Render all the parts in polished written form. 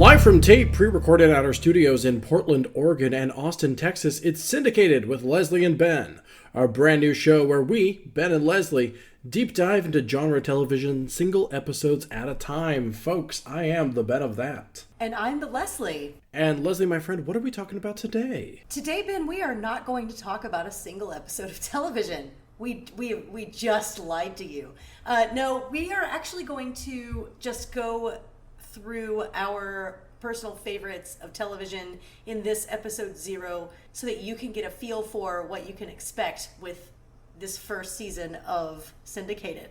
Live from tape, pre-recorded at our studios in Portland, Oregon and Austin, Texas, it's Syndicated with Lesley and Ben, our brand new show where we, Ben and Lesley, deep dive into genre television single episodes at a time. Folks, I am the Ben of that. And I'm the Lesley. And Lesley, my friend, what are we talking about today? Today, Ben, we are not going to talk about a single episode of television. We just lied to you. No, we are actually going to just go through our personal favorites of television in this episode 0 so that you can get a feel for what you can expect with this first season of Syndicated.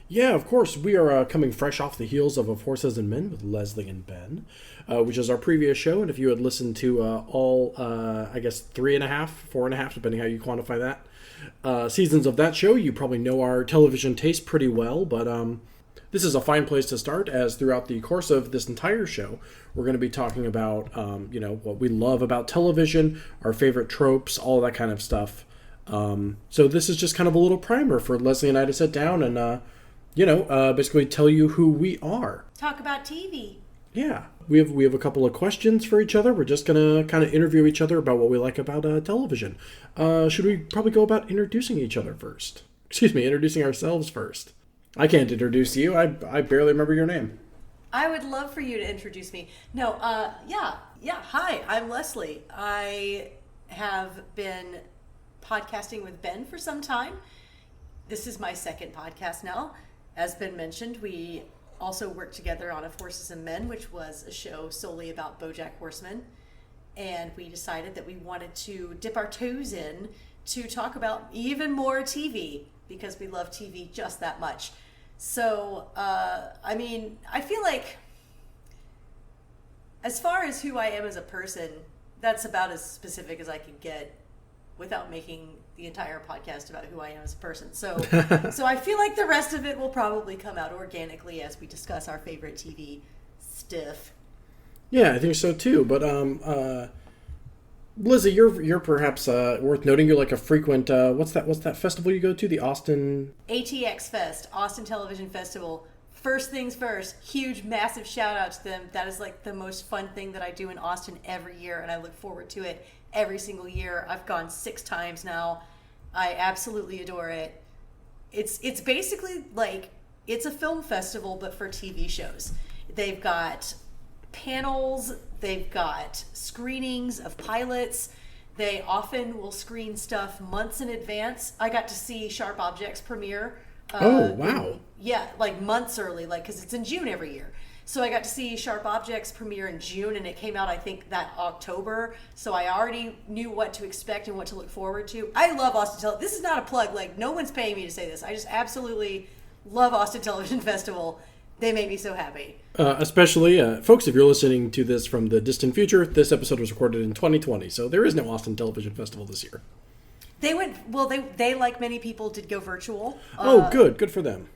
Yeah, of course. We are coming fresh off the heels of Horses and Men with Lesley and Ben, which is our previous show. And if you had listened to all, I guess, 3.5, 4.5, depending how you quantify that, seasons of that show, you probably know our television taste pretty well. But this is a fine place to start, as throughout the course of this entire show, we're going to be talking about, what we love about television, our favorite tropes, all that kind of stuff. So this is just kind of a little primer for Lesley and I to sit down and, basically tell you who we are. Talk about TV. Yeah. We have a couple of questions for each other. We're just going to kind of interview each other about what we like about television. Should we probably go about introducing each other first? Introducing ourselves first. I can't introduce you. I barely remember your name. I would love for you to introduce me. No, yeah. Hi, I'm Lesley. I have been podcasting with Ben for some time. This is my second podcast now. As Ben mentioned, we also worked together on Horses and Men, which was a show solely about BoJack Horseman. And we decided that we wanted to dip our toes in to talk about even more TV, because we love TV just that much. So, I feel like as far as who I am as a person, that's about as specific as I can get without making the entire podcast about who I am as a person. So I feel like the rest of it will probably come out organically as we discuss our favorite TV stuff. Yeah, I think so too. But Lizzie, you're perhaps worth noting. You're like a frequent what's that festival you go to? The Austin ATX Fest, Austin Television Festival. First things first, huge, massive shout out to them. That is like the most fun thing that I do in Austin every year, and I look forward to it every single year. I've gone 6 times now. I absolutely adore it. It's basically like, it's a film festival, but for TV shows. They've got panels, they've got screenings of pilots. They often will screen stuff months in advance. I got to see Sharp Objects premiere. Oh, wow. Like months early, because it's in June every year. So I got to see Sharp Objects premiere in June, and it came out, I think, that October. So I already knew what to expect and what to look forward to. I love Austin Television. This is not a plug. Like, no one's paying me to say this. I just absolutely love Austin Television Festival. They make me so happy. Especially, folks, if you're listening to this from the distant future, this episode was recorded in 2020, so there is no Austin Television Festival this year. They like many people, did go virtual. Good for them.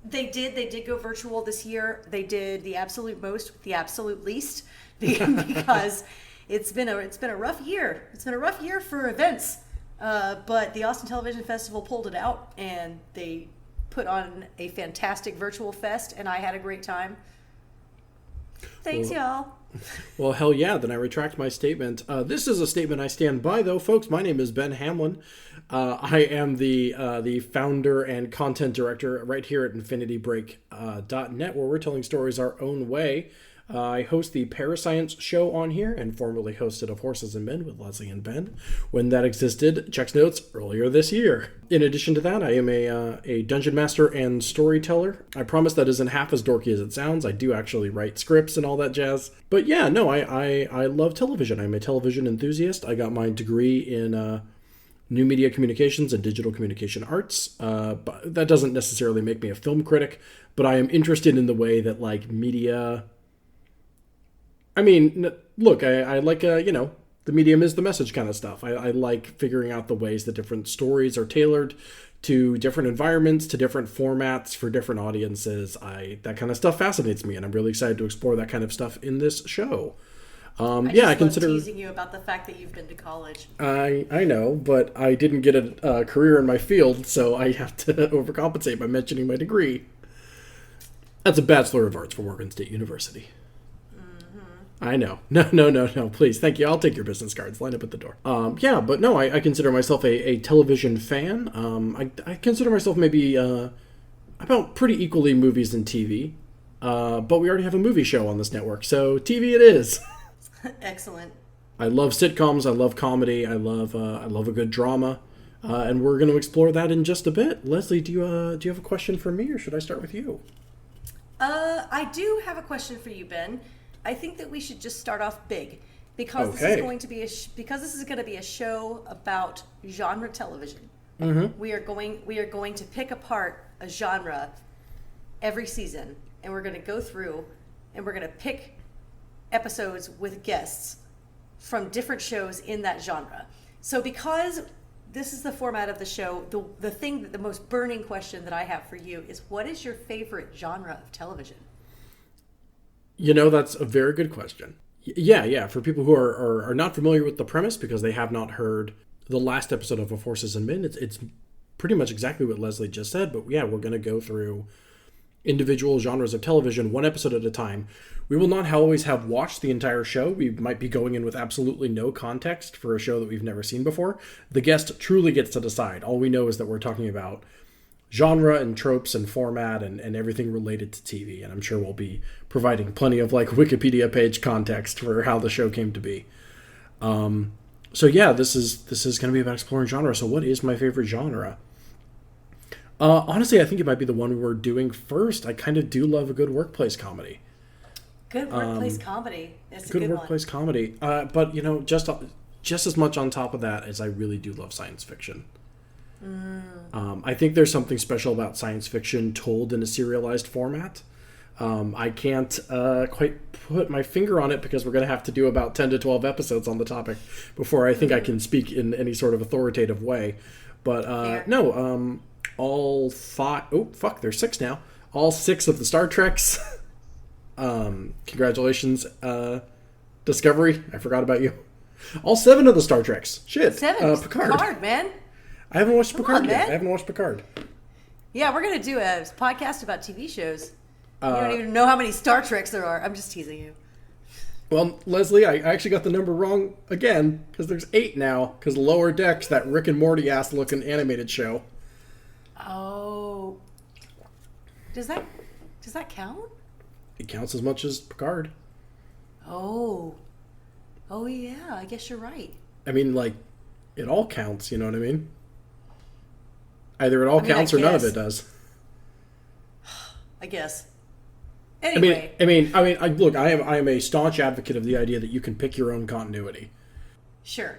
They did go virtual this year. They did the absolute most with the absolute least, because it's been a rough year. It's been a rough year for events. But the Austin Television Festival pulled it out, and they put on a fantastic virtual fest, and I had a great time. Thanks, y'all. Well, hell yeah, then I retract my statement. This is a statement I stand by, though, folks. My name is Ben Hamlin. I am the founder and content director right here at InfinityBreak.net, where we're telling stories our own way. I host the Parascience show on here, and formerly hosted of Horses and Men with Lesley and Ben, when that existed. Checks notes earlier this year. In addition to that, I am a dungeon master and storyteller. I promise that isn't half as dorky as it sounds. I do actually write scripts and all that jazz. But yeah, no, I love television. I'm a television enthusiast. I got my degree in new media communications and digital communication arts. But that doesn't necessarily make me a film critic, but I am interested in the way that, like, media... I mean, look, I like, the medium is the message kind of stuff. I like figuring out the ways that different stories are tailored to different environments, to different formats for different audiences. That kind of stuff fascinates me, and I'm really excited to explore that kind of stuff in this show. I consider teasing you about the fact that you've been to college. I know, but I didn't get a career in my field, so I have to overcompensate by mentioning my degree. That's a Bachelor of Arts from Oregon State University. Mm-hmm. I know. No. Please, thank you. I'll take your business cards. Line up at the door. Yeah, but no, I consider myself a television fan. I consider myself maybe about pretty equally movies and TV. But we already have a movie show on this network, so TV it is. Excellent. I love sitcoms. I love comedy. I love a good drama. And we're going to explore that in just a bit. Lesley, do you have a question for me, or should I start with you? I do have a question for you, Ben. I think that we should just start off big because Okay. this is going to be a show about genre television. Mm-hmm. We are going to pick apart a genre every season, and we're going to go through and we're going to pick episodes with guests from different shows in that genre. So because this is the format of the show, the most burning question that I have for you is, what is your favorite genre of television? That's a very good question. Yeah. For people who are not familiar with the premise because they have not heard the last episode of A Forces and Men, it's pretty much exactly what Lesley just said. But yeah, we're going to go through individual genres of television, one episode at a time. We will not always have watched the entire show. We might be going in with absolutely no context for a show that we've never seen before. The guest truly gets to decide. All we know is that we're talking about genre and tropes and format and everything related to TV. And I'm sure we'll be providing plenty of Wikipedia page context for how the show came to be. So yeah, this is going to be about exploring genre. So what is my favorite genre? Honestly, I think it might be the one we're doing first. I kind of do love a good workplace comedy. Good workplace comedy. It's a good workplace comedy. But just as much on top of that as I really do love science fiction. I think there's something special about science fiction told in a serialized format. I can't quite put my finger on it because we're going to have to do about 10 to 12 episodes on the topic before I think I can speak in any sort of authoritative way. But no, all five, there's 6 now. All 6 of the Star Treks. Congratulations, Discovery. I forgot about you. All 7 of the Star Treks. Shit. 7. Picard, man. I haven't watched Come Picard on, yet. man. I haven't watched Picard. Yeah, we're going to do a podcast about TV shows. You don't even know how many Star Treks there are. I'm just teasing you. Well, Lesley, I actually got the number wrong again because there's 8 now because Lower Decks, that Rick and Morty ass looking animated show. Oh. Does that count? It counts as much as Picard. Oh yeah, I guess you're right. I mean, it all counts, you know what I mean? Either it all counts or none of it does. I guess. Anyway. Look, I am a staunch advocate of the idea that you can pick your own continuity. Sure.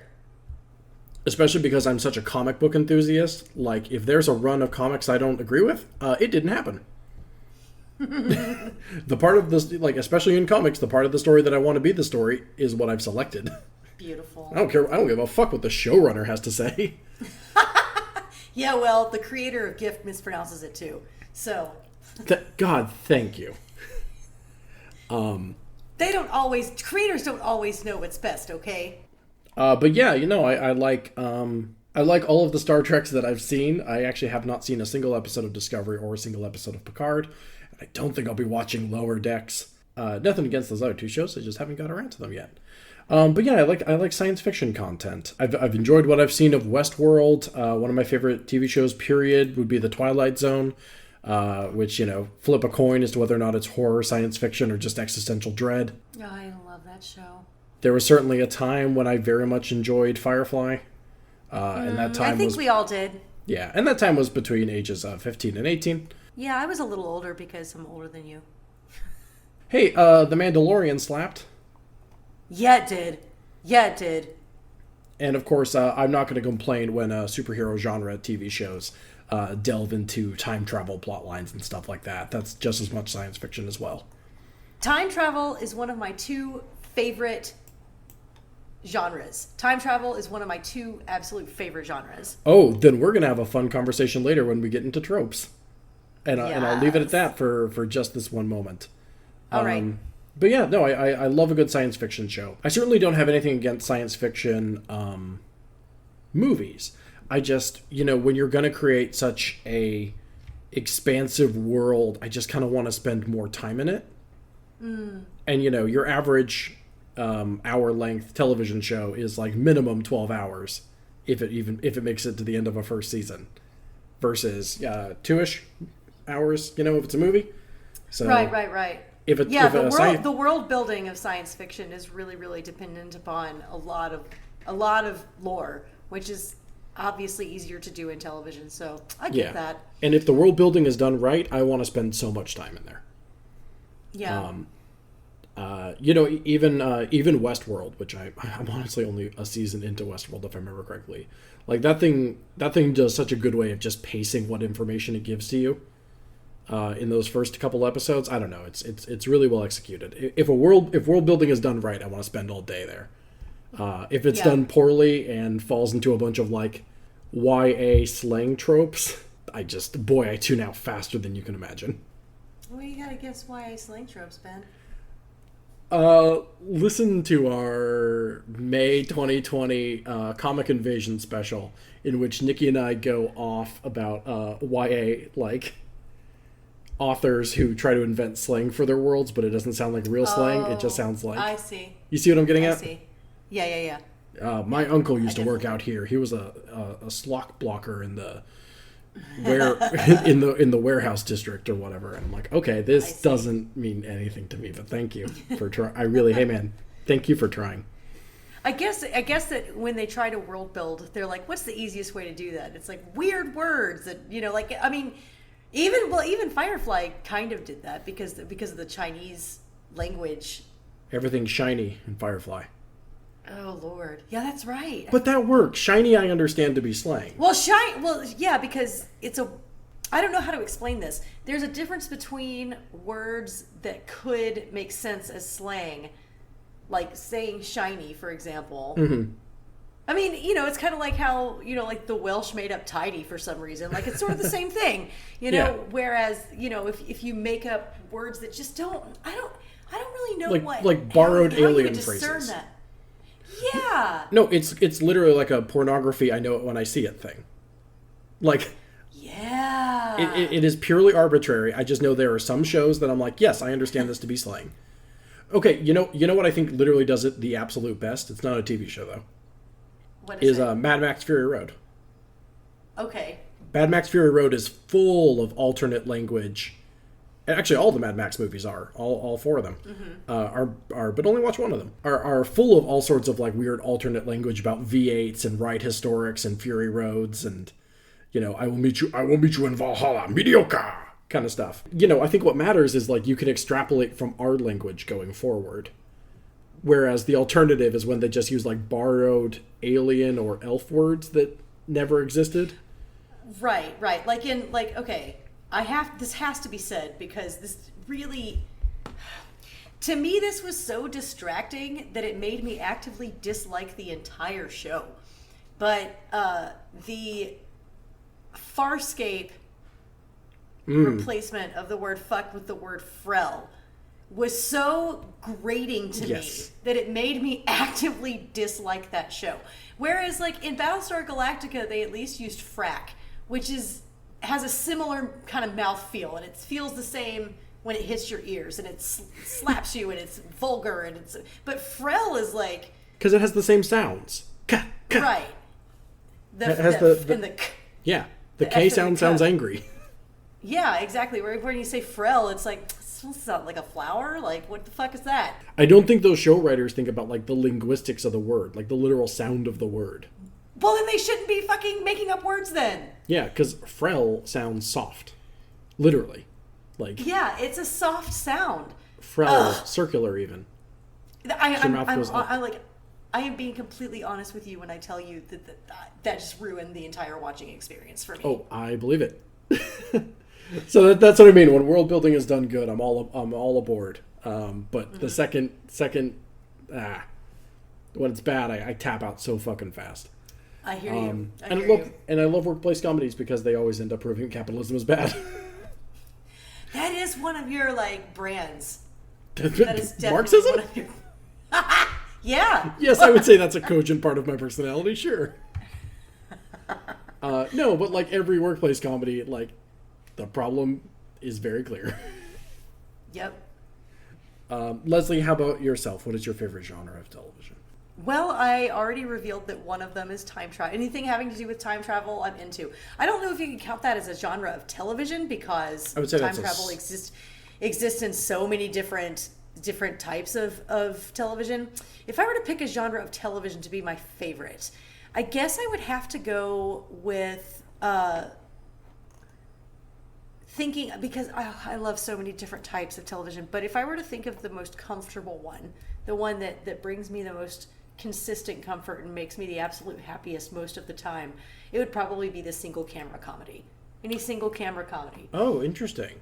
Especially because I'm such a comic book enthusiast. If there's a run of comics I don't agree with, it didn't happen. The part of this, especially in comics, the part of the story that I want to be the story is what I've selected. Beautiful. I don't care. I don't give a fuck what the showrunner has to say. Yeah, well, the creator of GIF mispronounces it too. So. God, thank you. Creators don't always know what's best, okay? But yeah, I like all of the Star Treks that I've seen. I actually have not seen a single episode of Discovery or a single episode of Picard. I don't think I'll be watching Lower Decks. Nothing against those other 2 shows. I just haven't got around to them yet. But yeah, I like science fiction content. I've enjoyed what I've seen of Westworld. One of my favorite TV shows, period, would be The Twilight Zone, which, flip a coin as to whether or not it's horror, science fiction, or just existential dread. Oh, I love that show. There was certainly a time when I very much enjoyed Firefly. And that time I think we all did. Yeah, and that time was between ages 15 and 18. Yeah, I was a little older because I'm older than you. Hey, The Mandalorian slapped. Yeah, it did. And of course, I'm not going to complain when superhero genre TV shows delve into time travel plot lines and stuff like that. That's just as much science fiction as well. Time travel is one of my 2 favorite genres. Time travel is one of my 2 absolute favorite genres. Oh, then we're going to have a fun conversation later when we get into tropes. And I'll leave it at that for just this one moment. All right. But yeah, no, I love a good science fiction show. I certainly don't have anything against science fiction movies. I just, when you're going to create such a expansive world, I just kind of want to spend more time in it. And, your average hour-length television show is like minimum 12 hours, if it makes it to the end of a first season, versus 2-ish hours. If it's a movie. So Right. If it's the world building of science fiction is really, really dependent upon a lot of lore, which is obviously easier to do in television. So I get that. And if the world building is done right, I want to spend so much time in there. Yeah. Even Westworld, which I'm honestly only a season into Westworld, if I remember correctly. Like that thing does such a good way of just pacing what information it gives to you. In those first couple episodes, I don't know. It's really well executed. If world building is done right, I want to spend all day there. If it's done poorly and falls into a bunch of like YA slang tropes, I tune out faster than you can imagine. Well, you gotta guess YA slang tropes, Ben. Listen to our May 2020 Comic Invasion special, in which Nikki and I go off about YA like authors who try to invent slang for their worlds, but it doesn't sound like real slang. It just sounds like... I see. You see what I'm getting at? I see. Yeah. My uncle used to work out here. He was a slock blocker in the in the warehouse district or whatever. And I'm like, okay, this doesn't mean anything to me, but thank you for trying. Hey man, thank you for trying. I guess that when they try to world build, they're like, what's the easiest way to do that? It's like weird words that, even Firefly kind of did that because of the Chinese language. Everything's shiny in Firefly. Oh Lord, yeah, that's right. But that works. Shiny, I understand to be slang. Well, yeah, because I don't know how to explain this. There's a difference between words that could make sense as slang, like saying shiny, for example. Mm-hmm. I mean, it's kind of like how, like the Welsh made up tidy for some reason. Like, it's sort of the same thing, Yeah. Whereas, if you make up words that just I don't really know like borrowed how alien you discern phrases. That. Yeah. No, it's literally like a pornography I know it when I see it thing. Like, yeah. It is purely arbitrary. I just know there are some shows that I'm like, yes, I understand this to be slang. Okay, you know what I think literally does it the absolute best? It's not a TV show, though. What is it? Mad Max Fury Road. Okay. Mad Max Fury Road is full of alternate language. Actually, all the Mad Max movies are. All four of them. Mm-hmm. But only watch one of them. Are full of all sorts of like weird alternate language about V8s and ride historics and Fury Roads and, I will meet you in Valhalla, mediocre kind of stuff. I think what matters is like you can extrapolate from our language going forward. Whereas the alternative is when they just use like borrowed alien or elf words that never existed. Right. Okay, this has to be said because this really, to me, this was so distracting that it made me actively dislike the entire show. But the Farscape replacement of the word fuck with the word frel was so grating to me that it made me actively dislike that show. Whereas, like, in Battlestar Galactica, they at least used frack, which has a similar kind of mouthfeel, and it feels the same when it hits your ears, and it slaps you, and it's vulgar, but frel is like... Because it has the same sounds. Right. Yeah, the K sounds angry. Yeah, exactly. When you say frel, it's like... It's not like a flower? Like, what the fuck is that? I don't think those show writers think about, like, the linguistics of the word, like the literal sound of the word. Well, then they shouldn't be fucking making up words then. Yeah, because frel sounds soft. Literally. Like... Yeah, it's a soft sound. Frel, circular even. I am being completely honest with you when I tell you that just ruined the entire watching experience for me. Oh, I believe it. So that's what I mean. When world building is done good, I'm all aboard. But the second when it's bad, I tap out so fucking fast. I hear you. And I love workplace comedies because they always end up proving capitalism is bad. That is one of your like brands. That is Marxism? One of your... Yeah. Yes, I would say that's a cogent part of my personality. Sure. No, but like every workplace comedy, like. The problem is very clear. Yep. Lesley, how about yourself? What is your favorite genre of television? Well, I already revealed that one of them is time travel. Anything having to do with time travel, I'm into. I don't know if you can count that as a genre of television because I would say time travel exists in so many different types of television. If I were to pick a genre of television to be my favorite, I guess I would have to go with thinking, because I love so many different types of television, but if I were to think of the most comfortable one, the one that brings me the most consistent comfort and makes me the absolute happiest most of the time, it would probably be the single camera comedy. Any single camera comedy. Oh, interesting.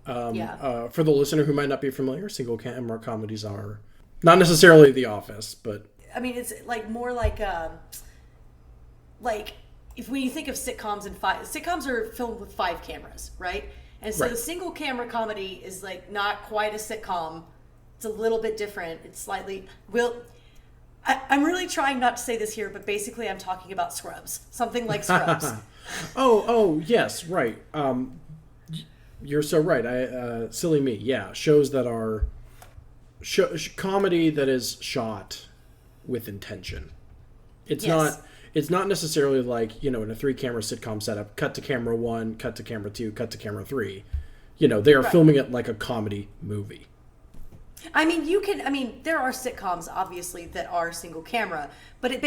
Yeah. For the listener who might not be familiar, single camera comedies are not necessarily The Office, but I mean, it's like more like if when you think of sitcoms sitcoms are filmed with 5 cameras, right? And so Right. the single camera comedy is like not quite a sitcom. It's a little bit different. It's slightly I'm really trying not to say this here, but basically I'm talking about Scrubs. Something like Scrubs. oh, yes, right. You're so right. Silly me. Yeah, shows that are comedy that is shot with intention. It's Yes. not necessarily like, in a 3-camera sitcom setup, cut to camera 1, cut to camera 2, cut to camera 3. They are Right. filming it like a comedy movie. I mean, there are sitcoms obviously that are single camera, but it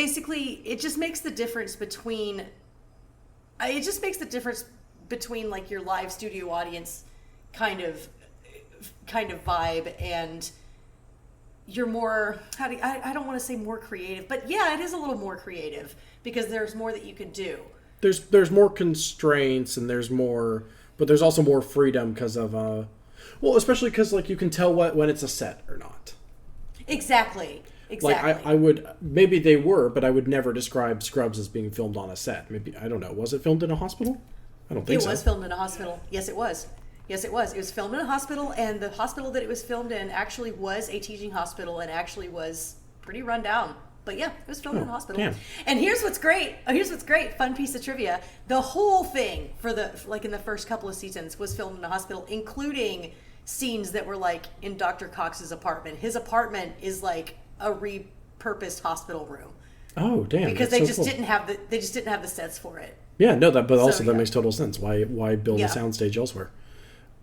just makes the difference between like your live studio audience kind of vibe and you're more, I don't want to say more creative, but yeah, it is a little more creative because there's more that you can do. There's more constraints and but there's also more freedom because of especially because like you can tell when it's a set or not. Exactly. Like I would, maybe they were, but I would never describe Scrubs as being filmed on a set. Maybe, I don't know. Was it filmed in a hospital? I don't think so. It was filmed in a hospital. Yes, it was. It was filmed in a hospital, and the hospital that it was filmed in actually was a teaching hospital and actually was pretty run down. But yeah, it was filmed in a hospital. Damn. And here's what's great. Fun piece of trivia. The whole thing in the first couple of seasons was filmed in a hospital, including scenes that were like in Dr. Cox's apartment. His apartment is like a repurposed hospital room. Oh, damn. Because that's they so just cool. didn't have the sets for it. Yeah, no, that Yeah. makes total sense. Why build Yeah. a soundstage elsewhere?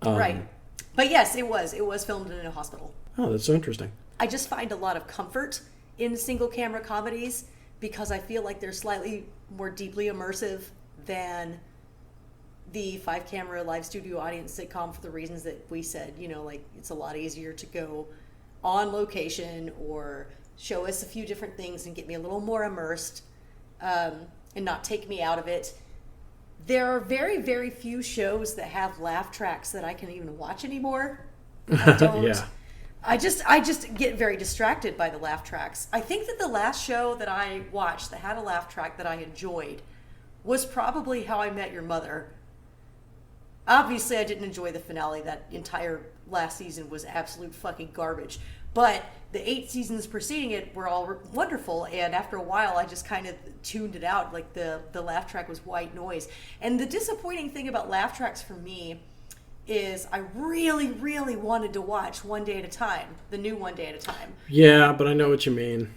Right. But yes, it was filmed in a hospital. Oh, that's so interesting. I just find a lot of comfort in single camera comedies because I feel like they're slightly more deeply immersive than the 5-camera live studio audience sitcom for the reasons that we said. Like it's a lot easier to go on location or show us a few different things and get me a little more immersed and not take me out of it. There are very, very few shows that have laugh tracks that I can even watch anymore. I don't. Yeah. I just get very distracted by the laugh tracks. I think that the last show that I watched that had a laugh track that I enjoyed was probably How I Met Your Mother. Obviously, I didn't enjoy the finale. That entire last season was absolute fucking garbage. But the 8 seasons preceding it were all wonderful, and after a while, I just kind of tuned it out. Like the laugh track was white noise. And the disappointing thing about laugh tracks for me is I really, really wanted to watch One Day at a Time, the new One Day at a Time. Yeah, but I know what you mean.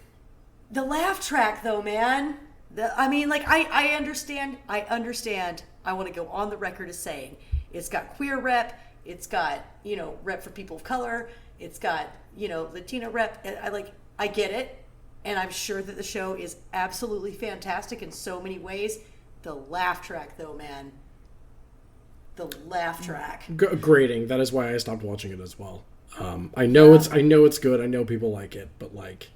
The laugh track, though, man. I understand. I want to go on the record as saying it's got queer rep. It's got, rep for people of color. It's got, Latino rep. I get it. And I'm sure that the show is absolutely fantastic in so many ways. The laugh track, though, man. The laugh track. Grating. That is why I stopped watching it as well. I know it's good. I know people like it, but like,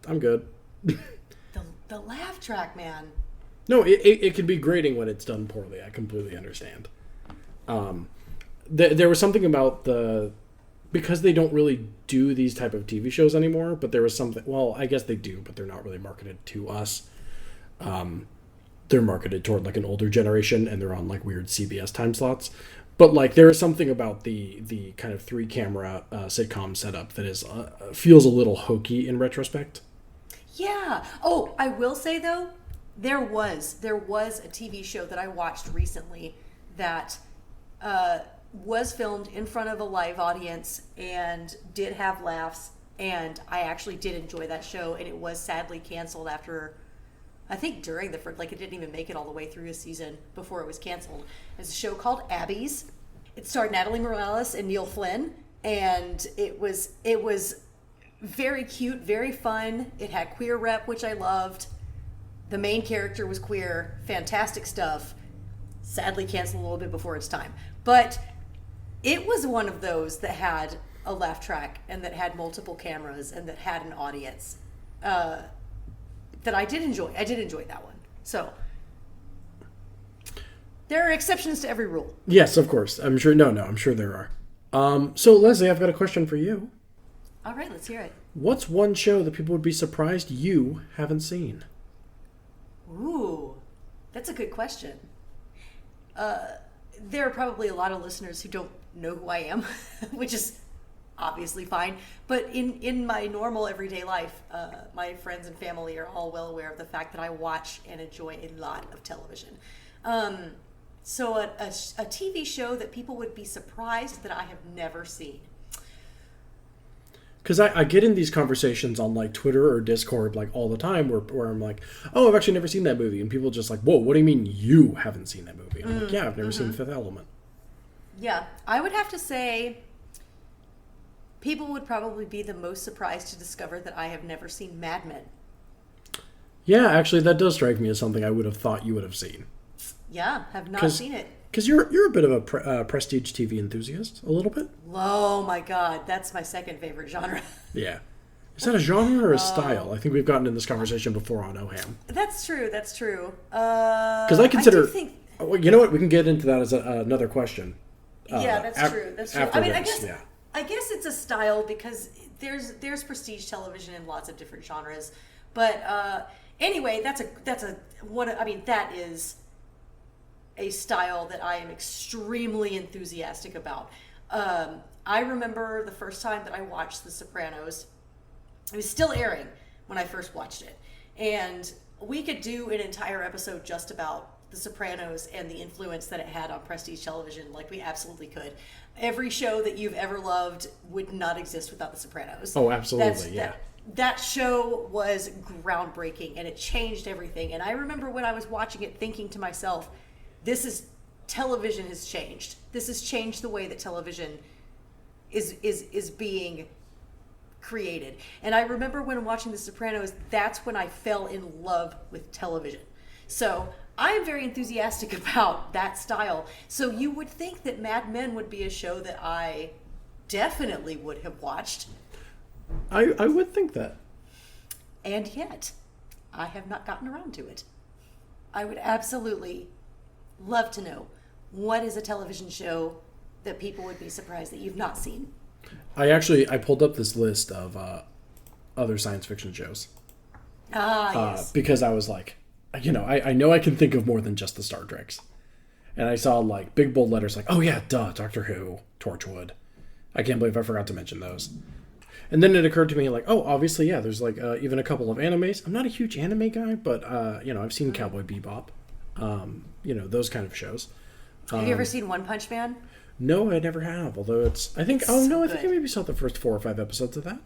I'm good. The laugh track, man. No, it can be grating when it's done poorly. I completely understand. There was something about because they don't really do these type of TV shows anymore, but there was something, well, I guess they do, but they're not really marketed to us. They're marketed toward like an older generation, and they're on like weird CBS time slots. But like there is something about the kind of 3-camera sitcom setup that is feels a little hokey in retrospect. Yeah. Oh, I will say though, there was a TV show that I watched recently that was filmed in front of a live audience and did have laughs, and I actually did enjoy that show, and it was sadly canceled after, I think during the first, like it didn't even make it all the way through a season before it was canceled. It's a show called Abby's. It starred Natalie Morales and Neil Flynn, and it was very cute, very fun. It had queer rep, which I loved. The main character was queer, fantastic stuff. Sadly canceled a little bit before its time. But it was one of those that had a laugh track and that had multiple cameras and that had an audience that I did enjoy. I did enjoy that one. So there are exceptions to every rule. Yes, of course. I'm sure. No, I'm sure there are. So Lesley, I've got a question for you. All right, let's hear it. What's one show that people would be surprised you haven't seen? Ooh, that's a good question. There are probably a lot of listeners who don't know who I am, which is obviously fine. But in my normal everyday life, my friends and family are all well aware of the fact that I watch and enjoy a lot of television. So a TV show that people would be surprised that I have never seen. Because I get in these conversations on like Twitter or Discord like all the time where I'm like, oh, I've actually never seen that movie. And people just like, whoa, what do you mean you haven't seen that movie? I'm like, yeah, I've never seen Fifth Element. Yeah, I would have to say people would probably be the most surprised to discover that I have never seen Mad Men. Yeah, actually, that does strike me as something I would have thought you would have seen. Yeah, have not seen it. Because you're a bit of a prestige TV enthusiast, a little bit. Oh my God, that's my second favorite genre. Yeah. Is that a genre or a style? I think we've gotten in this conversation before on OHAM. That's true. Because I consider... you know what? We can get into that as another question. Yeah, that's true. That's true. I mean, this, I guess it's a style because there's prestige television in lots of different genres. But anyway, that is a style that I am extremely enthusiastic about. I remember the first time that I watched The Sopranos. It was still airing when I first watched it. And we could do an entire episode just about The Sopranos and the influence that it had on prestige television. Like, we absolutely could. Every show that you've ever loved would not exist without The Sopranos. Oh, absolutely, That show was groundbreaking, and it changed everything. And I remember when I was watching it thinking to myself, television has changed. This has changed the way that television is being created. And I remember when watching The Sopranos, that's when I fell in love with television. So I am very enthusiastic about that style. So you would think that Mad Men would be a show that I definitely would have watched. I would think that. And yet, I have not gotten around to it. I would absolutely love to know, what is a television show that people would be surprised that you've not seen? I pulled up this list of other science fiction shows. Yes. Because I was like, I know I can think of more than just the Star Treks. And I saw like big bold letters like, oh yeah, duh, Doctor Who, Torchwood. I can't believe I forgot to mention those. And then it occurred to me like, oh, obviously, yeah, there's like even a couple of animes. I'm not a huge anime guy, but I've seen Cowboy Bebop. Those kind of shows. Have you ever seen One Punch Man? No, I never have. Although I think I maybe saw the first 4 or 5 episodes of that.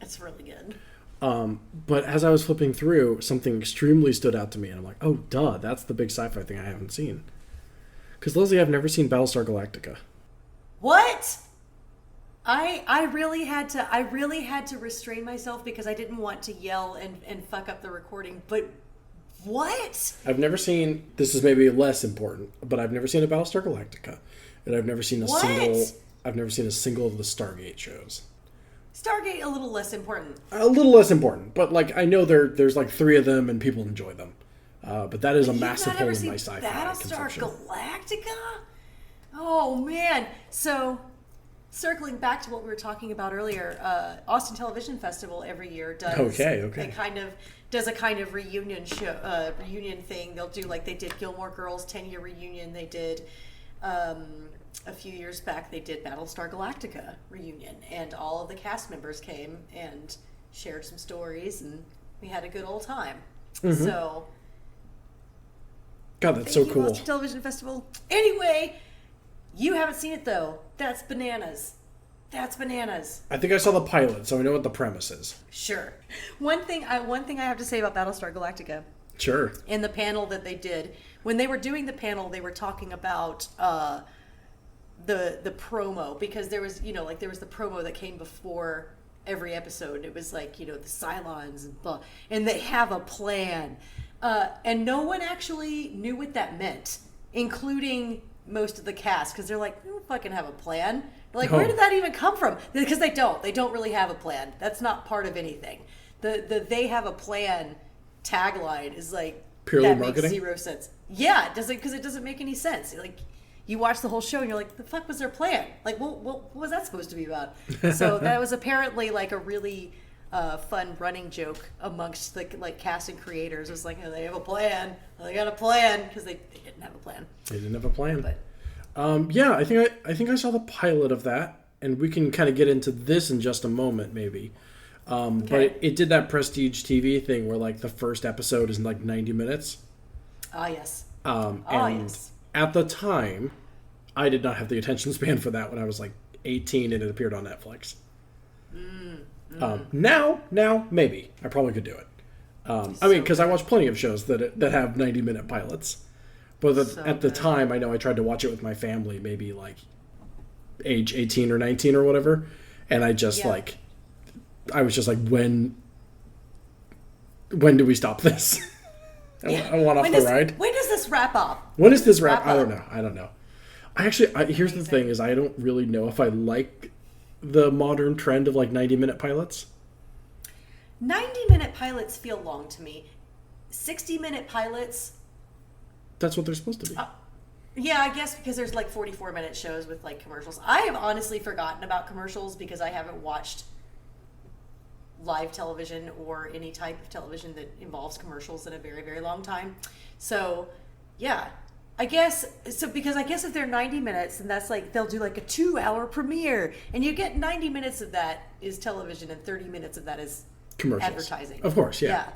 It's really good. But as I was flipping through, something extremely stood out to me, and I'm like, oh, duh, that's the big sci-fi thing I haven't seen. Because Lesley, I've never seen Battlestar Galactica. What? I really had to restrain myself because I didn't want to yell and fuck up the recording. But what? I've never seen. This is maybe less important, but I've never seen a Battlestar Galactica, and I've never seen a single. I've never seen a single of the Stargate shows. Stargate a little less important. A little less important, but like I know there's like 3 of them and people enjoy them. But that is a massive hole in my sci-fi consumption. Battlestar Galactica? Oh man! So, circling back to what we were talking about earlier, Austin Television Festival every year does a kind of reunion show, reunion thing. They'll do like they did Gilmore Girls 10-year reunion. They did a few years back. They did Battlestar Galactica reunion, and all of the cast members came and shared some stories, and we had a good old time. Mm-hmm. So, God, that's so cool. Austin Television Festival. Anyway. You haven't seen it though. That's bananas. That's bananas. I think I saw the pilot, so I know what the premise is. Sure. One thing I have to say about Battlestar Galactica. Sure. In the panel that they did, when they were doing the panel, they were talking about the promo, because there was, there was the promo that came before every episode. It was like, the Cylons and blah, and they have a plan, and no one actually knew what that meant, including most of the cast, because they're like, we don't fucking have a plan. They're like, where did that even come from? Because they don't really have a plan. That's not part of anything. The they have a plan tagline is like, purely that marketing? makes zero sense. Yeah, it doesn't, because it doesn't make any sense. Like, you watch the whole show and you're like, the fuck was their plan? Like, what was that supposed to be about? So that was apparently like a really fun running joke amongst the cast and creators. It was like, oh, they have a plan. They got a plan, because they didn't have a plan. They didn't have a plan. But yeah, I think I saw the pilot of that, and we can kind of get into this in just a moment, maybe. Okay. But it did that prestige TV thing where like the first episode is like 90 minutes. Ah, yes. And yes. at the time, I did not have the attention span for that when I was like 18 and it appeared on Netflix. Now, maybe. I probably could do it. I mean, because I watch plenty of shows that have 90-minute pilots. But at the time, I know I tried to watch it with my family, maybe like age 18 or 19 or whatever. And I just I was just like, when do we stop this? I want off the ride. When does this wrap up? When is this wrap? I don't know. Here's the thing is I don't really know if I like the modern trend of like 90-minute pilots. 90-minute pilots feel long to me. 60-minute pilots. That's what they're supposed to be. Yeah, I guess because there's like 44-minute shows with like commercials. I have honestly forgotten about commercials because I haven't watched live television or any type of television that involves commercials in a very, very long time. So, yeah. Because if they're 90 minutes, then that's like, they'll do like a 2-hour premiere, and you get 90 minutes of that is television and 30 minutes of that is commercials. Advertising. Of course, yeah.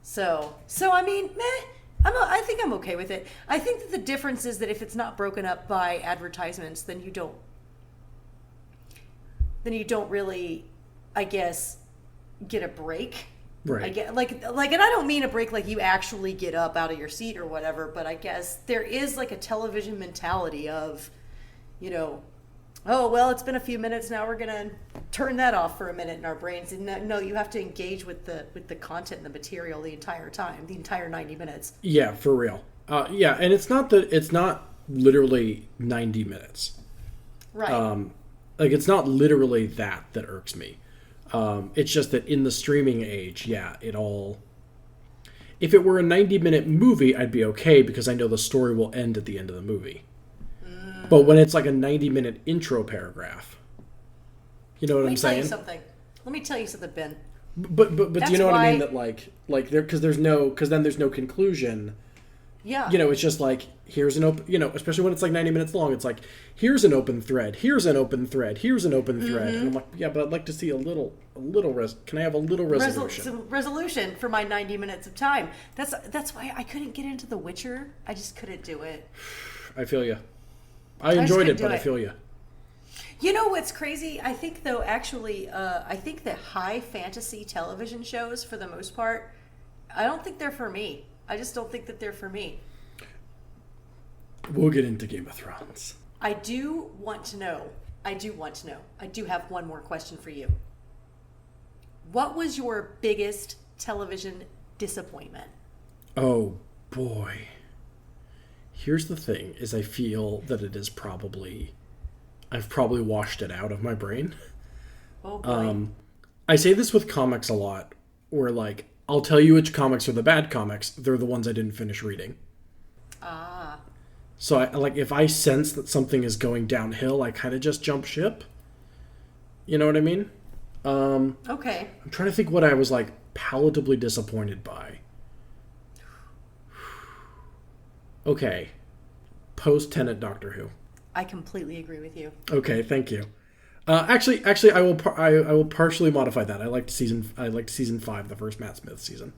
So I mean, I think I'm okay with it. I think that the difference is that if it's not broken up by advertisements, then you don't really, I guess, get a break. Right. I get and I don't mean a break like you actually get up out of your seat or whatever, but I guess there is like a television mentality of, oh well, it's been a few minutes now, we're gonna turn that off for a minute in our brains. And no, you have to engage with the content and the material the entire time, the entire 90 minutes. Yeah, for real. Yeah, and it's not literally 90 minutes. Right. Like it's not literally that irks me. It's just that in the streaming age, if it were a 90-minute movie, I'd be okay because I know the story will end at the end of the movie. But when it's like a 90-minute intro paragraph, you know what I'm saying? Let me tell you something, Ben. But do you know what I mean? That because there's no conclusion. Yeah. It's just like, here's an open, especially when it's like 90 minutes long, it's like, here's an open thread, here's an open thread, here's an open thread. And I'm like, yeah, but I'd like to see can I have a little resolution? Resolution for my 90 minutes of time. That's why I couldn't get into The Witcher. I just couldn't do it. I feel you. I enjoyed it, but I feel you. You know what's crazy? I think, though, actually, I think that high fantasy television shows, for the most part, I don't think they're for me. I just don't think that they're for me. We'll get into Game of Thrones. I do want to know. I do have one more question for you. What was your biggest television disappointment? Oh, boy. Here's the thing, is I feel that it is I've probably washed it out of my brain. Oh, boy. I say this with comics a lot, where, like, I'll tell you which comics are the bad comics. They're the ones I didn't finish reading. Ah. So, if I sense that something is going downhill, I kind of just jump ship. You know what I mean? Okay. I'm trying to think what I was, like, palatably disappointed by. Okay. Post-Tenet Doctor Who. I completely agree with you. Okay, thank you. Actually, I will partially modify that. I liked season 5, the first Matt Smith season.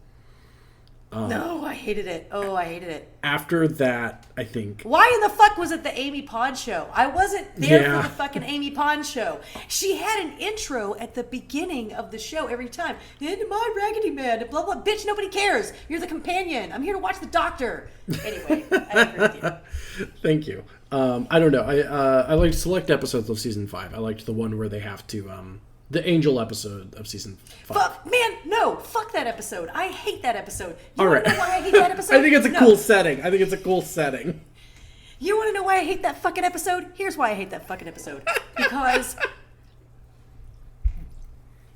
No, I hated it. Oh, I hated it. After that, I think... Why in the fuck was it the Amy Pond show? I wasn't there for the fucking Amy Pond show. She had an intro at the beginning of the show every time. Into my Raggedy Man, blah, blah. Bitch, nobody cares. You're the companion. I'm here to watch the doctor. Anyway, I agree with you. Thank you. I don't know. I liked select episodes of season 5. I liked the one where they have to... the Angel episode of season 5. Fuck that episode. I hate that episode. You want to know why I hate that episode? I think it's a cool setting. You want to know why I hate that fucking episode? Here's why I hate that fucking episode. Because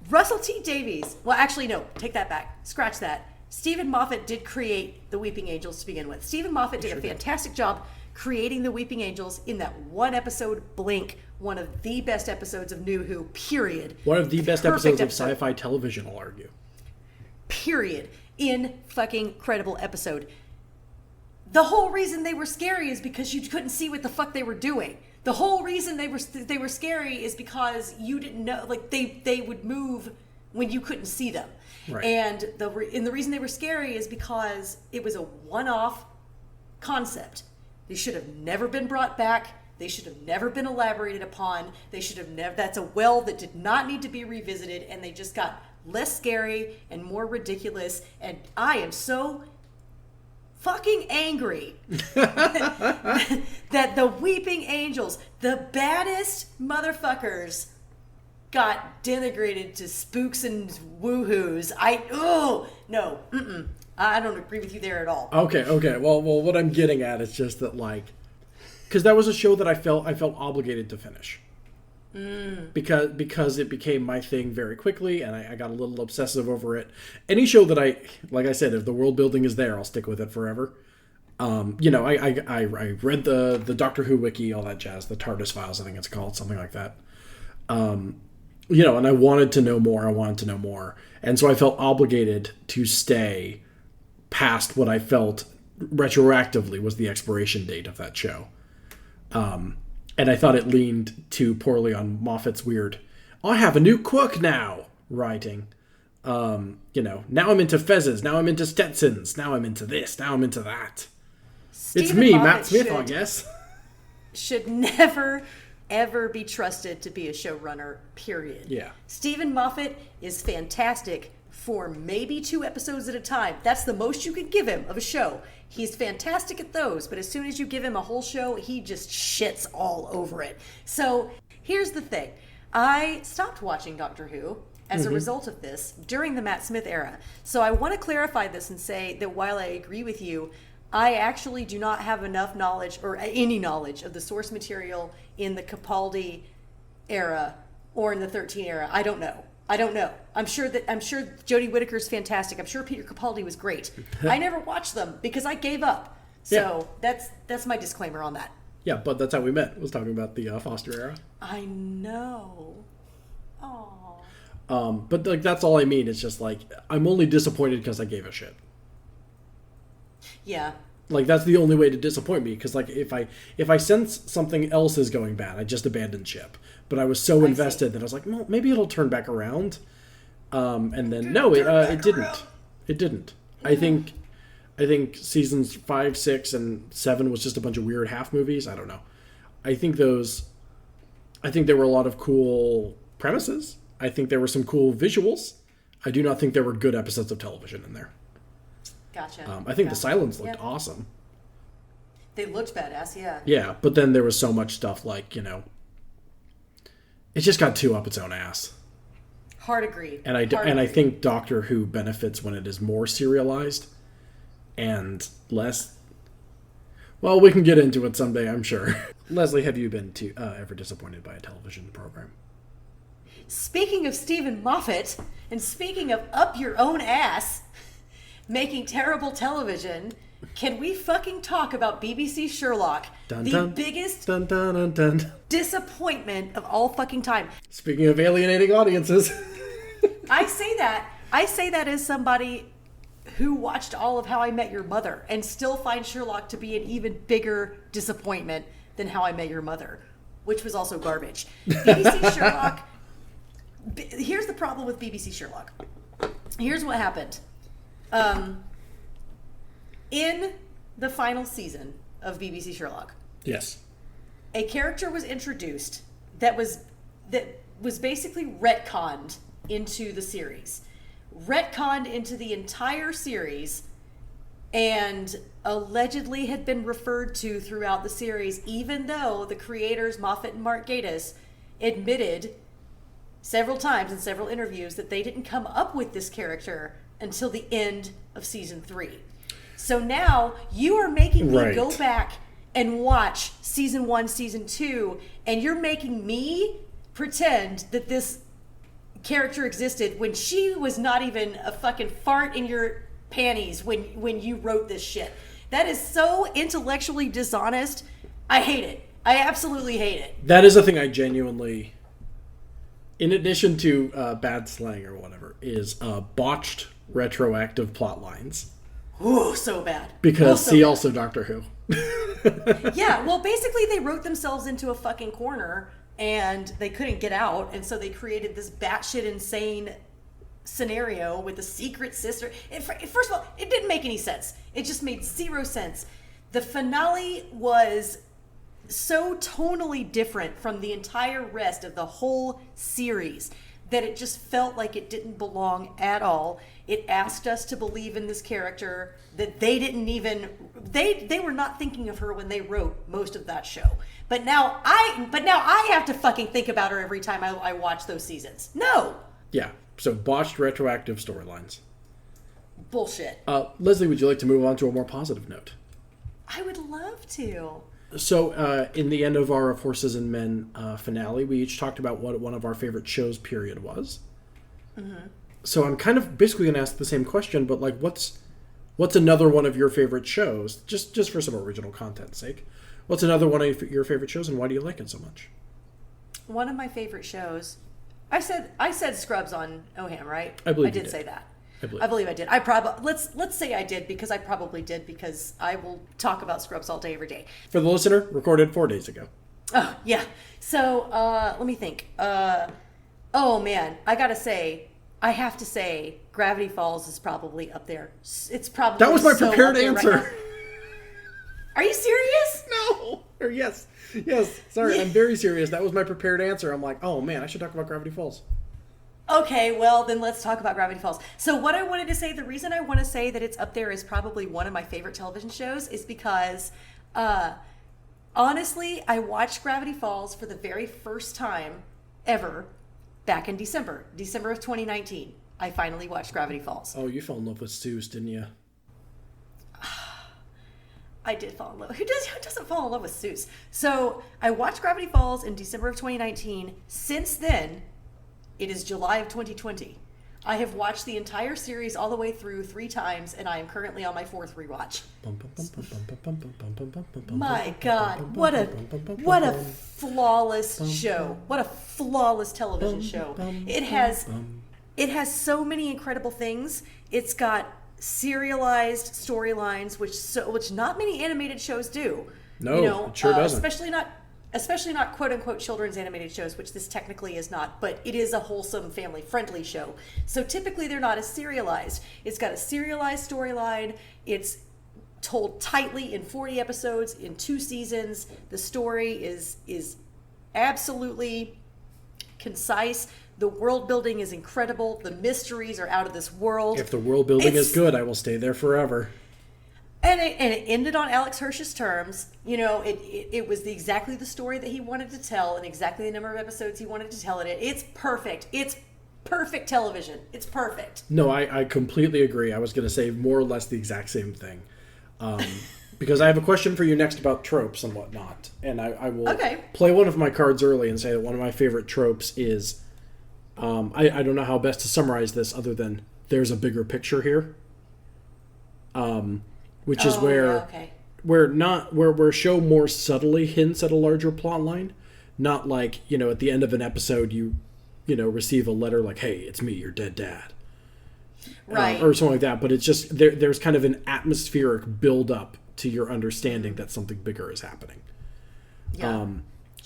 Russell T. Davies, well, actually, no, take that back. Scratch that. Stephen Moffat did create the Weeping Angels to begin with. Stephen Moffat did a fantastic job creating the Weeping Angels in that one episode, Blink, one of the best episodes of New Who, period. One of the best episodes of sci-fi television, I'll argue. Period. In fucking credible episode. The whole reason they were scary is because you couldn't see what the fuck they were doing. The whole reason they were scary is because you didn't know, like they would move when you couldn't see them. Right. And the reason they were scary is because it was a one-off concept. They should have never been brought back. They should have never been elaborated upon. They should have never. That's a well that did not need to be revisited, and they just got less scary and more ridiculous. And I am so fucking angry that the Weeping Angels, the baddest motherfuckers, got denigrated to spooks and woohoos. I don't agree with you there at all. Okay. Well, what I'm getting at is just that, like, because that was a show that I felt obligated to finish. Because it became my thing very quickly, and I got a little obsessive over it. Any show that like I said, if the world building is there, I'll stick with it forever. I read the Doctor Who wiki, all that jazz, the TARDIS files, I think it's called, something like that. And I wanted to know more. And so I felt obligated to stay past what I felt retroactively was the expiration date of that show. And I thought it leaned too poorly on Moffat's weird, I have a new cook now, writing. Now I'm into fezzes, now I'm into Stetsons, now I'm into this, now I'm into that. It's me, Matt Smith, I guess. Should never, ever be trusted to be a showrunner, period. Yeah. Stephen Moffat is fantastic for maybe 2 episodes at a time. That's the most you could give him of a show. He's fantastic at those, but as soon as you give him a whole show, he just shits all over it. So here's the thing. I stopped watching Doctor Who as a result of this during the Matt Smith era. So I want to clarify this and say that while I agree with you, I actually do not have enough knowledge or any knowledge of the source material in the Capaldi era or in the 13 era. I don't know. I'm sure Jodie Whittaker's fantastic. I'm sure Peter Capaldi was great. I never watched them because I gave up. So that's my disclaimer on that. Yeah, but that's how we met. I was talking about the Foster era. I know. But like that's all I mean. It's just like I'm only disappointed because I gave a shit. Yeah. Like that's the only way to disappoint me, because like if I sense something else is going bad, I just abandon ship. But I was so invested that I was like, well, maybe it'll turn back around. And then no, it didn't. It didn't. I think seasons 5, 6, and 7 was just a bunch of weird half movies. I don't know. I think there were a lot of cool premises. I think there were some cool visuals. I do not think there were good episodes of television in there. Gotcha. I think the Silence looked awesome. They looked badass, yeah. Yeah, but then there was so much stuff like, it just got too up its own ass. Hard agreed. And I think Doctor Who benefits when it is more serialized and less. Well, we can get into it someday, I'm sure. Lesley, have you been ever disappointed by a television program? Speaking of Stephen Moffat, and speaking of up your own ass, making terrible television, can we fucking talk about BBC Sherlock? The biggest disappointment of all fucking time. Speaking of alienating audiences. I say that as somebody who watched all of How I Met Your Mother and still finds Sherlock to be an even bigger disappointment than How I Met Your Mother, which was also garbage. BBC Sherlock, here's the problem with BBC Sherlock. Here's what happened. In the final season of BBC Sherlock, Yes. a character was introduced that was basically retconned into the series. Retconned into the entire series, and allegedly had been referred to throughout the series, even though the creators, Moffat and Mark Gatiss, admitted several times in several interviews that they didn't come up with this character until the end of season 3. So now you are making me Right. go back and watch season 1, season 2, and you're making me pretend that this character existed when she was not even a fucking fart in your panties when you wrote this shit. That is so intellectually dishonest. I hate it. I absolutely hate it. That is a thing I genuinely, in addition to bad slang or whatever, is botched retroactive plot lines. Ooh, so bad. Because so see bad. also Doctor Who. Yeah, well, basically they wrote themselves into a fucking corner and they couldn't get out, and so they created this batshit insane scenario with a secret sister. First of all, it didn't make any sense. It just made zero sense. The finale was so tonally different from the entire rest of the whole series that it just felt like it didn't belong at all. It asked us to believe in this character that they didn't even they were not thinking of her when they wrote most of that show. But now I have to fucking think about her every time I watch those seasons. No. Yeah. So botched retroactive storylines. Bullshit. Lesley, would you like to move on to a more positive note? I would love to. So, in the end of our Of Horses and Men finale, we each talked about what one of our favorite shows period was. Mm-hmm. So I'm kind of basically going to ask the same question, but like, what's another one of your favorite shows? Just for some original content's sake. What's another one of your favorite shows, and why do you like it so much? One of my favorite shows. I said Scrubs on OHAM, right? I believe I you did did. say that. I believe I did. I probably let's say I did, because I probably did, because I will talk about Scrubs all day every day. For the listener, recorded 4 days ago. Oh yeah. So let me think. Oh man, I have to say, Gravity Falls is probably up there. It's probably That was my so prepared up there answer. right now. Are you serious? No. Or yes. Sorry, I'm very serious. That was my prepared answer. I'm like, oh man, I should talk about Gravity Falls. Okay, well, then let's talk about Gravity Falls. So what I wanted to say, the reason I want to say that it's up there is probably one of my favorite television shows is because, honestly, I watched Gravity Falls for the very first time ever back in December of 2019. I finally watched Gravity Falls. Oh, you fell in love with Seuss, didn't you? I did fall in love. Who doesn't fall in love with Seuss? So I watched Gravity Falls in December of 2019. Since then, it is July of 2020. I have watched the entire series all the way through 3 times, and I am currently on my 4th rewatch. My God, what a flawless show! What a flawless television show! It has so many incredible things. It's got serialized storylines, which not many animated shows do. No, it sure doesn't. Especially not quote unquote children's animated shows, which this technically is not, but it is a wholesome, family friendly show. So typically they're not as serialized. It's got a serialized storyline. It's told tightly in 40 episodes in 2 seasons. The story is absolutely concise. The world building is incredible. The mysteries are out of this world. If the world building is good, I will stay there forever. And it ended on Alex Hirsch's terms. You know, it was exactly the story that he wanted to tell and exactly the number of episodes he wanted to tell it in. It's perfect. It's perfect television. It's perfect. No, I completely agree. I was going to say more or less the exact same thing. Because I have a question for you next about tropes and whatnot. And I will play one of my cards early and say that one of my favorite tropes is... I don't know how best to summarize this other than there's a bigger picture here. Which is where a show more subtly hints at a larger plot line, not like, at the end of an episode you receive a letter like, hey, it's me, your dead dad. Right. Or something like that, but it's just there's kind of an atmospheric build up to your understanding that something bigger is happening. Yeah.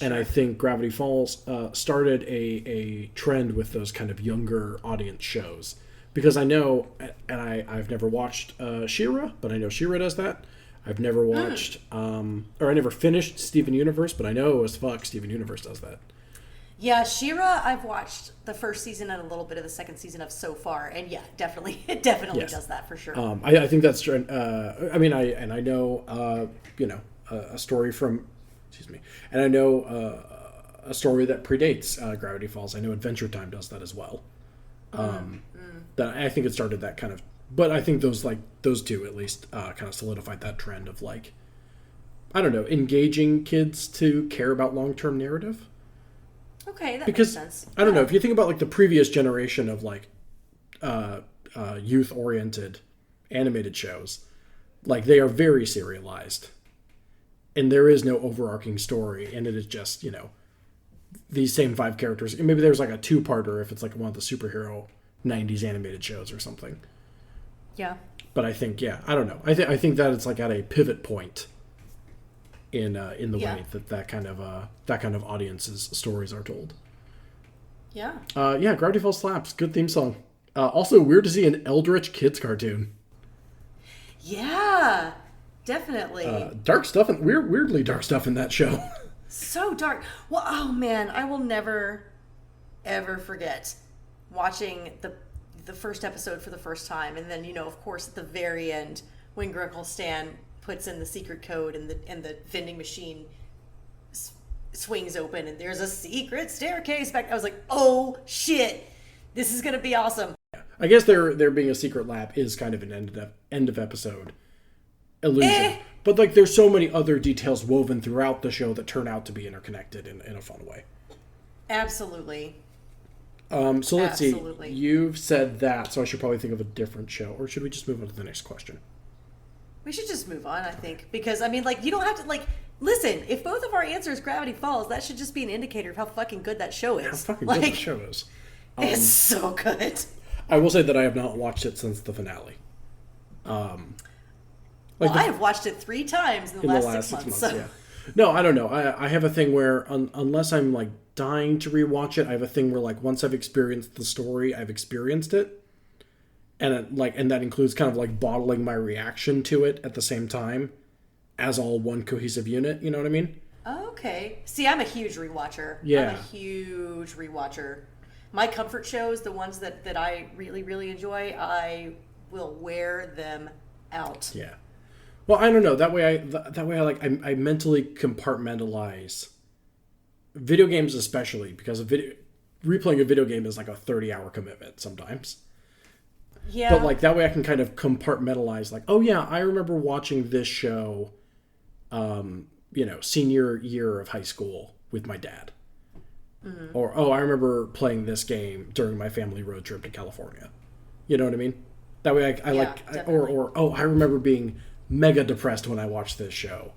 And I think Gravity Falls started a trend with those kind of younger audience shows because I know, and I've never watched She-Ra, but I know She-Ra does that. I've never watched, or I never finished Steven Universe, but I know as fuck Steven Universe does that. Yeah, She-Ra, I've watched the first season and a little bit of the second season of so far, and yeah, definitely, it definitely Yes. does that for sure. I think that's true. I mean, I know, a story from, excuse me, and I know a story that predates Gravity Falls. I know Adventure Time does that as well. That I think it started that kind of, but I think those two at least kind of solidified that trend of like, I don't know, engaging kids to care about long-term narrative. Okay, that Because makes sense. I don't know if you think about like the previous generation of like youth-oriented animated shows, like they are very serialized, and there is no overarching story, and it is just these same 5 characters. And maybe there's like a 2-parter if it's like one of the superhero 90s animated shows or something. Yeah. But I think I don't know. I think that it's like at a pivot point in the way that kind of audience's stories are told. Yeah. Gravity Falls slaps. Good theme song. Also weird to see an Eldritch kids cartoon. Yeah, definitely. Dark stuff and weirdly dark stuff in that show. So dark. Well, oh man, I will never, ever forget watching the first episode for the first time, and then of course at the very end when Grunkle Stan puts in the secret code and the vending machine swings open and there's a secret staircase back. I was like, oh shit, this is gonna be awesome. I guess there being a secret lab is kind of an end of episode illusion. But like there's so many other details woven throughout the show that turn out to be interconnected in a fun way. Absolutely. So let's see. Absolutely. You've said that, so I should probably think of a different show. Or should we just move on to the next question? We should just move on, I think. Because, I mean, like, you don't have to, listen, if both of our answers Gravity Falls, that should just be an indicator of how fucking good that show is. How fucking good that show is. It's so good. I will say that I have not watched it since the finale. I have watched it 3 times in the last 6 months. So. Yeah. No, I don't know. I have a thing where unless I'm like dying to rewatch it, I have a thing where like once I've experienced the story, I've experienced it, and that includes kind of like bottling my reaction to it at the same time, as all one cohesive unit. You know what I mean? Okay. See, I'm a huge rewatcher. Yeah. I'm a huge rewatcher. My comfort shows, the ones that I really, really enjoy, I will wear them out. Yeah. Well, I don't know. That way I mentally compartmentalize video games, especially because replaying a video game is like a 30-hour commitment sometimes. Yeah. But like that way I can kind of compartmentalize like, oh yeah, I remember watching this show senior year of high school with my dad. Mm-hmm. Or I remember playing this game during my family road trip to California. You know what I mean? That way I remember being mega depressed when I watched this show.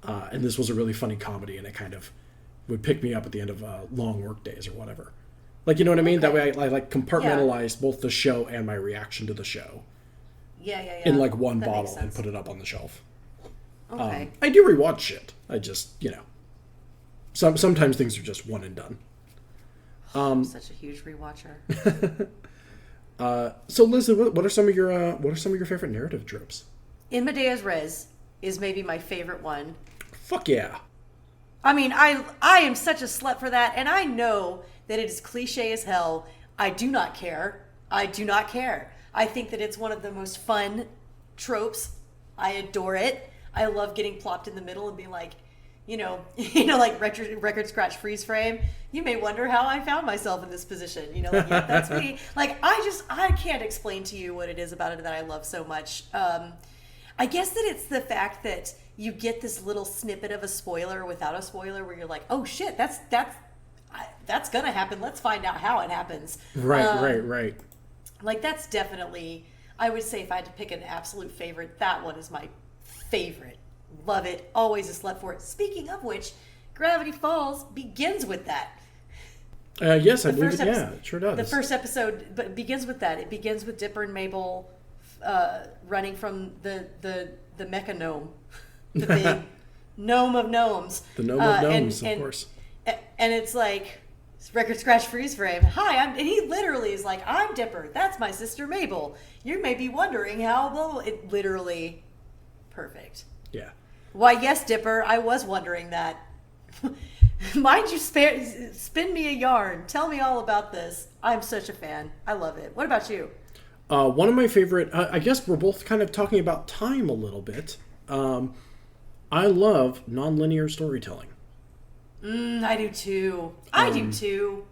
And this was a really funny comedy, and it kind of would pick me up at the end of long work days or whatever. Like, you know what I mean? Okay. That way I like compartmentalized both the show and my reaction to the show. Yeah. In like one bottle and put it up on the shelf. Okay. I do rewatch shit. I just, sometimes things are just one and done. I'm such a huge rewatcher. So Leslie, what are some of your favorite narrative tropes? In Medea's Res is maybe my favorite one. Fuck yeah. I mean, I am such a slut for that, and I know that it is cliche as hell. I do not care. I think that it's one of the most fun tropes. I adore it. I love getting plopped in the middle and being like, like record scratch freeze frame. You may wonder how I found myself in this position. Yeah, that's me. Like, I can't explain to you what it is about it that I love so much. I guess that it's the fact that you get this little snippet of a spoiler without a spoiler where you're like, oh shit, that's gonna happen. Let's find out how it happens. Right. Like, that's definitely, I would say if I had to pick an absolute favorite, that one is my favorite. Love it. Always a slut for it. Speaking of which, Gravity Falls begins with that. Yes, I believe it. Yeah, it sure does. The first episode begins with that. It begins with Dipper and Mabel running from the mecha gnome, the big gnome of gnomes. The gnome of gnomes, of course. And it's like, record scratch freeze frame. Hi, and he literally is like, I'm Dipper. That's my sister Mabel. You may be wondering how, blah, blah. It literally perfect. Yeah. Why, yes, Dipper, I was wondering that. Mind you, spin me a yarn. Tell me all about this. I'm such a fan. I love it. What about you? One of my favorite, I guess we're both kind of talking about time a little bit. I love nonlinear storytelling. I do too. I do too.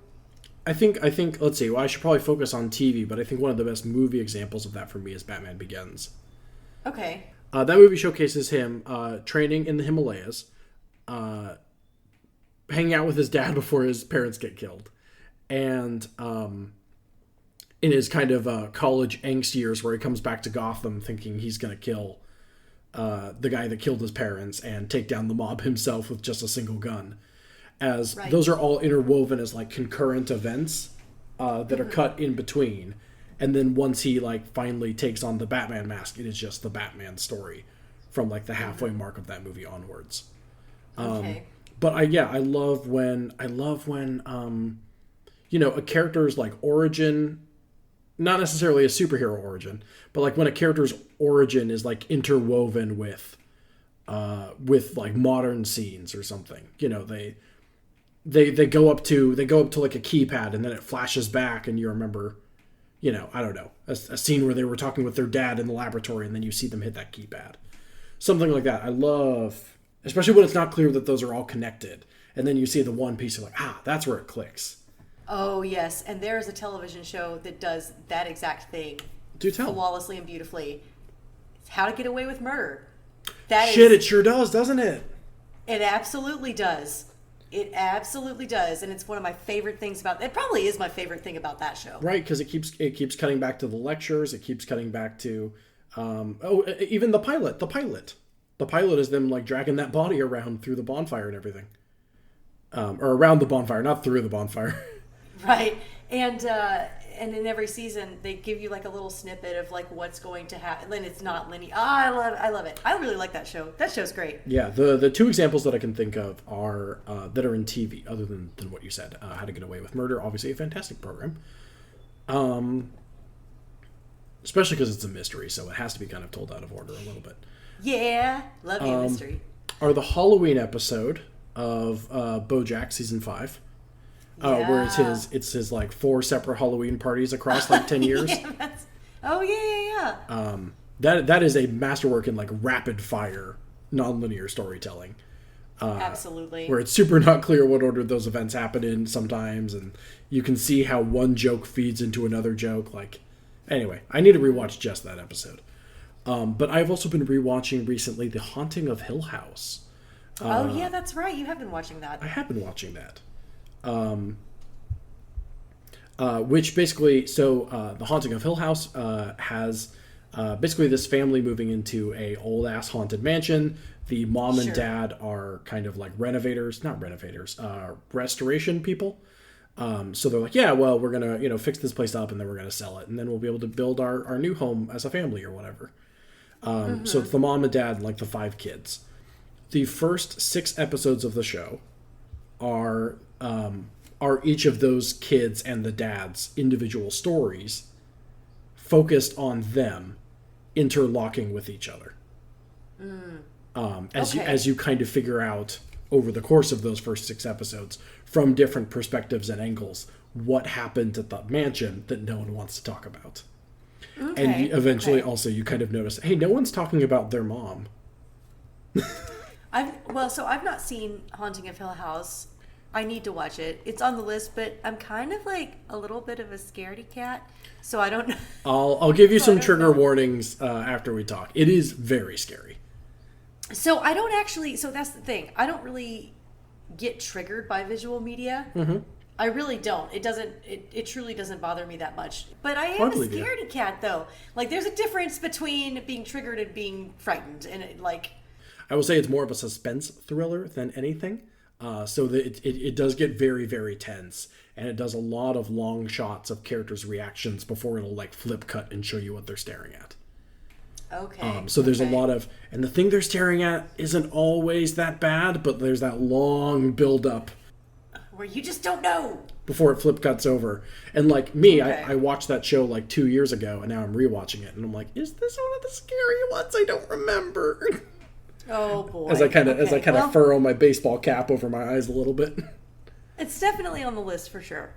I think, let's see, well, I should probably focus on TV, but I think one of the best movie examples of that for me is Batman Begins. Okay. That movie showcases him training in the Himalayas, hanging out with his dad before his parents get killed, and in his kind of college angst years where he comes back to Gotham thinking he's going to kill the guy that killed his parents and take down the mob himself with just a single gun. As right. Those are all interwoven as like concurrent events that are cut in between. And then once he like finally takes on the Batman mask, it is just the Batman story from like the halfway mark of that movie onwards. Okay. But I love when you know, a character's like origin, not necessarily a superhero origin, but like when a character's origin is like interwoven with like modern scenes or something. You know, they go up to like a keypad and then it flashes back and you remember, you know, I don't know, a scene where they were talking with their dad in the laboratory and then you see them hit that keypad. Something like that. I love, especially when it's not clear that those are all connected. And then you see the one piece, you're like, that's where it clicks. Oh, yes. And there is a television show that does that exact thing. Do tell. Flawlessly and beautifully. It's How to Get Away with Murder. It sure does, doesn't it? It absolutely does. It absolutely does, and it's one of my favorite things about it. Probably is my favorite thing about that show. Right, because it keeps cutting back to the lectures. It keeps cutting back to, even the pilot. The pilot is them like dragging that body around through the bonfire and everything, or around the bonfire, not through the bonfire. Right, and in every season they give you like a little snippet of like what's going to happen, and it's not linear. I love it. I really like that show. That show's great. Yeah, the two examples that I can think of are that are in TV, other than what you said. How to Get Away with Murder, obviously a fantastic program. Especially because it's a mystery, so it has to be kind of told out of order a little bit. Yeah, love you, mystery. Or the Halloween episode of BoJack season 5. Where it's his like 4 separate Halloween parties across like 10 years. Yeah. That is a masterwork in like rapid fire nonlinear storytelling. Absolutely. Where it's super not clear what order those events happen in sometimes, and you can see how one joke feeds into another joke. Like, anyway, I need to rewatch just that episode. But I've also been rewatching recently The Haunting of Hill House. Yeah, that's right. You have been watching that. I have been watching that. Which basically, The Haunting of Hill House has basically this family moving into a old ass haunted mansion. The mom and dad are kind of like restoration people. So they're like, yeah, well, we're gonna fix this place up and then we're gonna sell it and then we'll be able to build our new home as a family or whatever. So it's the mom and dad and like the 5 kids. The first 6 episodes of the show are each of those kids and the dad's individual stories focused on them interlocking with each other. As you kind of figure out over the course of those first 6 episodes from different perspectives and angles what happened at the mansion that no one wants to talk about. Okay. And eventually also you kind of notice, hey, no one's talking about their mom. I've not seen Haunting of Hill House. I need to watch it. It's on the list, but I'm kind of like a little bit of a scaredy cat, so I don't know. I'll give you some trigger warnings after we talk. It is very scary. So I don't actually. So that's the thing. I don't really get triggered by visual media. Mm-hmm. I really don't. It doesn't. It truly doesn't bother me that much. But I am a scaredy cat, though. Like, there's a difference between being triggered and being frightened, and I will say it's more of a suspense thriller than anything. So that it does get very, very tense, and it does a lot of long shots of characters' reactions before it'll like flip cut and show you what they're staring at. Okay. So there's a lot of, and the thing they're staring at isn't always that bad, but there's that long build up where you just don't know. before it flip cuts over. And like me, Okay. I watched that show like 2 years ago, and now I'm rewatching it, and I'm like, is this one of the scary ones? I don't remember. Oh boy. As I kind of Well, furrow my baseball cap over my eyes a little bit. it's definitely on the list for sure.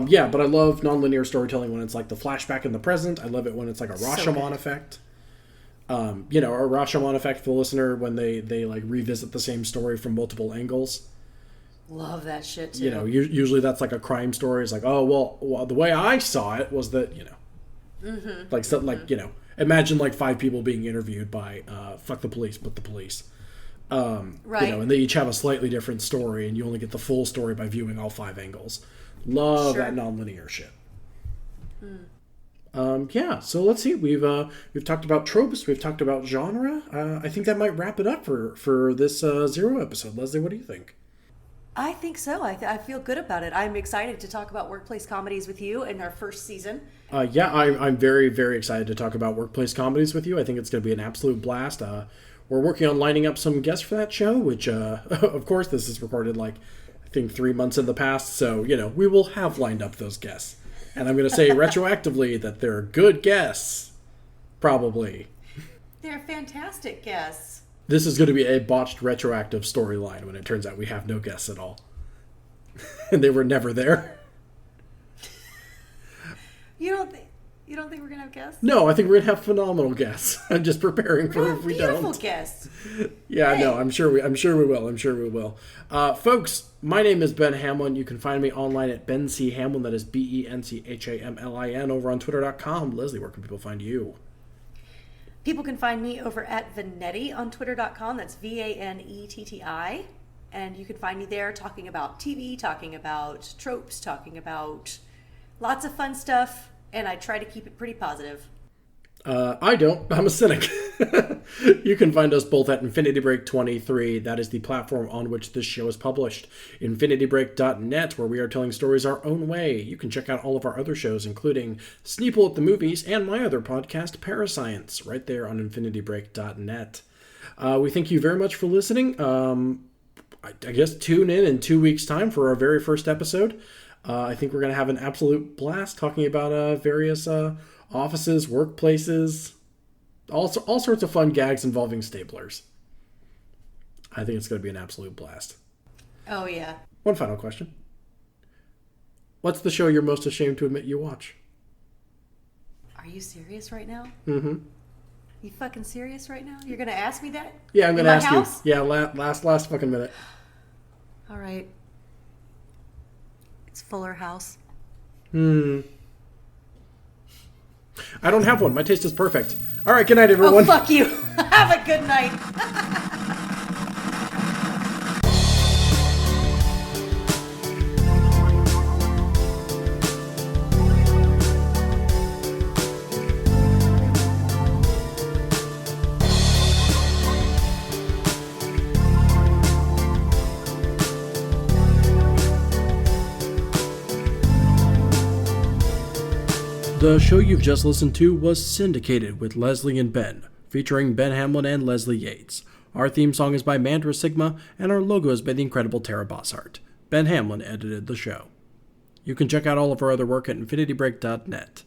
Yeah, but I love nonlinear storytelling when it's like the flashback in the present. I love it when it's like a Rashomon good. effect. A Rashomon effect for the listener when they like revisit the same story from multiple angles. Love that shit too. Usually that's like a crime story. It's like, oh well, the way I saw it was that like something like imagine like 5 people being interviewed by fuck the police, but the police. Right. And they each have a slightly different story, and you only get the full story by viewing all 5 angles. Love Sure. that nonlinear shit. So let's see. We've talked about tropes. We've talked about genre. I think that might wrap it up for this 0 episode. Leslie, what do you think? I think so. I feel good about it. I'm excited to talk about workplace comedies with you in our first season. I'm very, very excited to talk about workplace comedies with you. I think it's going to be an absolute blast. We're working on lining up some guests for that show, which, of course, this is recorded like, I think 3 months in the past. So, we will have lined up those guests. And I'm going to say retroactively that they're good guests. Probably. They're fantastic guests. This is going to be a botched retroactive storyline when it turns out we have no guests at all. And they were never there. You don't think we're gonna have guests? No, I think we're going to have phenomenal guests. I'm just preparing for if we beautiful don't. guests. Yeah, Hey. no, I'm sure we will. Folks, my name is Ben Hamlin. You can find me online at Ben C. Hamlin. That is BenChamlin over on Twitter.com. Leslie, where can people find you? People can find me over at Vanetti on Twitter.com. That's VANETTI. And you can find me there talking about TV, talking about tropes, talking about lots of fun stuff. And I try to keep it pretty positive. I don't. I'm a cynic. You can find us both at Infinity Break 23. That is the platform on which this show is published. InfinityBreak.net, where we are telling stories our own way. You can check out all of our other shows, including Sneeple at the Movies and my other podcast, Parascience, right there on InfinityBreak.net. We thank you very much for listening. I guess tune in 2 weeks' time for our very first episode. I think we're going to have an absolute blast talking about various offices, workplaces, all sorts of fun gags involving staplers. I think it's going to be an absolute blast. Oh, yeah. One final question. What's the show you're most ashamed to admit you watch? Are you serious right now? Mm-hmm. You fucking serious right now? You're going to ask me that? Yeah, I'm going to ask house? you. Yeah, last fucking minute. All right. It's Fuller House. I don't have one. My taste is perfect. All right, good night, everyone. Oh, fuck you. Have a good night. The show you've just listened to was Syndicated with Lesley and Ben, featuring Ben Hamlin and Lesley Yates. Our theme song is by Mandra Sigma, and our logo is by the incredible Terra Bosart. Ben Hamlin edited the show. You can check out all of our other work at InfinityBreak.net.